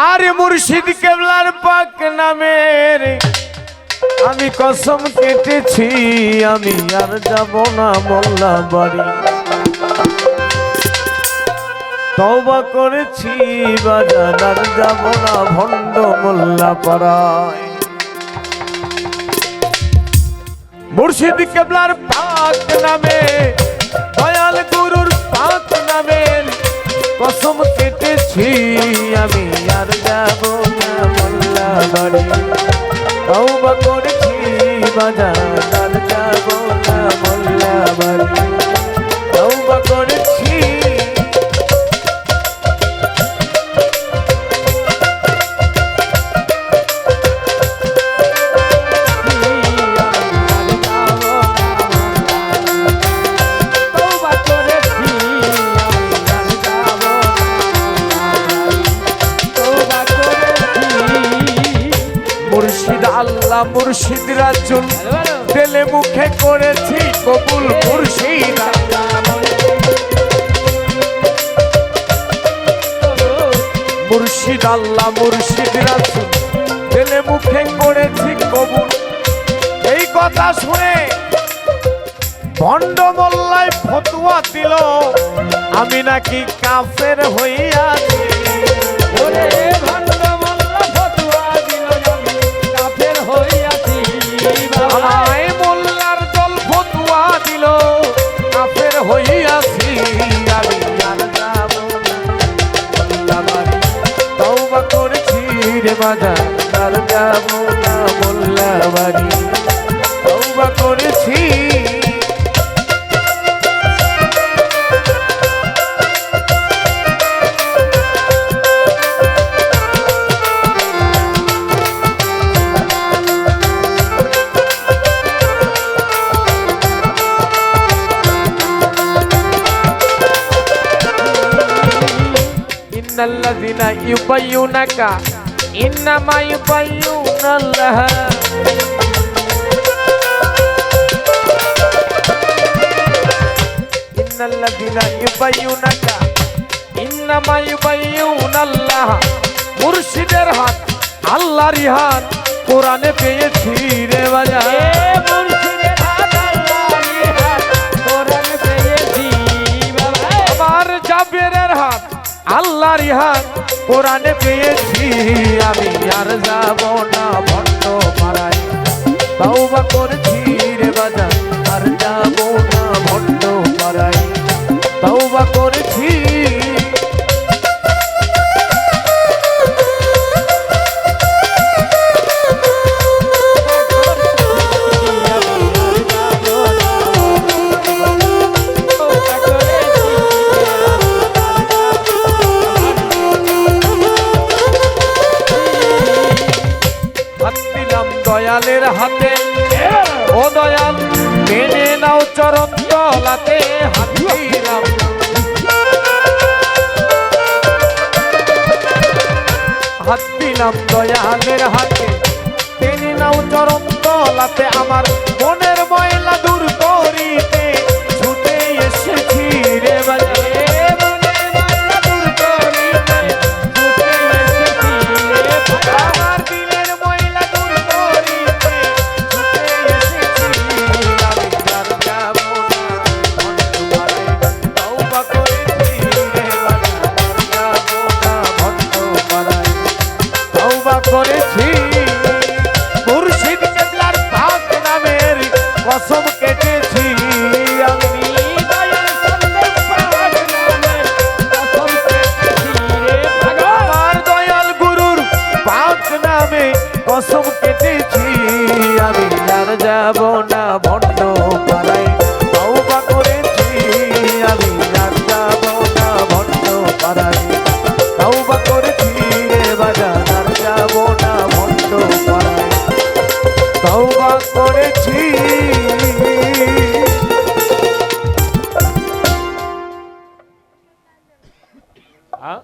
আরে মুর্শিদ কেবলার পাক নামের আমি কসম কেটেছি, আমি আর যাব না মোল্লা বাড়ি। তওবা করেছি বাজান, আর যাব না ভণ্ড মোল্লা পাড়ায়। মুর্শিদ কেবলার পাক নামে, দয়াল গুরুর পাক নামের কসম কেটেছি, আমি আর যাব না মোল্লা বাড়ি। তওবা করেছি বাজান, আর যাব না মোল্লা বাড়ি। তওবা করেছি। মুর্শিদ আল্লাহ মুর্শিদ রাসূল দিলে মুখে করেছি কবুল। মুর্শিদ মুর্শিদ আল্লাহ মুর্শিদ রাসূল দিলে মুখে করেছি কবুল। এই কথা শুনে ভণ্ড মোল্লায় ফতোয়া দিল, আমি নাকি কাফের হইয়াছি। আমায় মোল্লার দল ফতোয়া দিল, কাফের হইয়াছি, আমি আর যাব না মোল্লা বাড়ি। তওবা করেছি রে বাজান, আর যাব না মোল্লা বাড়ি। তওবা করেছি। ইন্নাল্লাযিনা ইউবাইয়ুনাকা ইন্নামা ইউবাইয়ুনাল্লাহ। ইন্নাল্লাযিনা ইউবাইয়ুনাকা ইন্নামা ইউবাইয়ুনাল্লাহ। মুর্শিদের হাত আল্লাহরই হাত কোরআনে পেয়েছি রে বাজান। মুর্শিদের হাত আল্লাহরই হাত কোরআনে পেয়েছি বাবা। আমার জাবেরের হাত আল্লাহর হাত কোরআনে পেয়েছি, আমি আর যাব না ভণ্ড পাড়ায়। তওবা করেছি রে বাজান, আর যাব না ভণ্ড পাড়ায়। তওবা করেছি। দয়ালের হাতে ও দয়াল মেনে নাও চরণ তলাতে। হাত দিলাম হাত দিলাম দয়ালের হাতে, মেনে নাও চরণ তলাতে। আমার মনের ময়লা দূর করিতে ছুটে এসেছি রে বাজান। করেছি মুর্শিদ কেবলার পাক নামের কসম কেটেছি, আমি আমার দয়াল গুরুর পাক নামে কসম কেটেছি, আমি আর যাব না ভণ্ড পাড়ায়। তওবা করেছি, আমি আর যাব না ভণ্ড পাড়ায়। তওবা করেছি রে বাজান, আর যাব না ভণ্ড পাড়ায়। তওবা করেছি। হ্যাঁ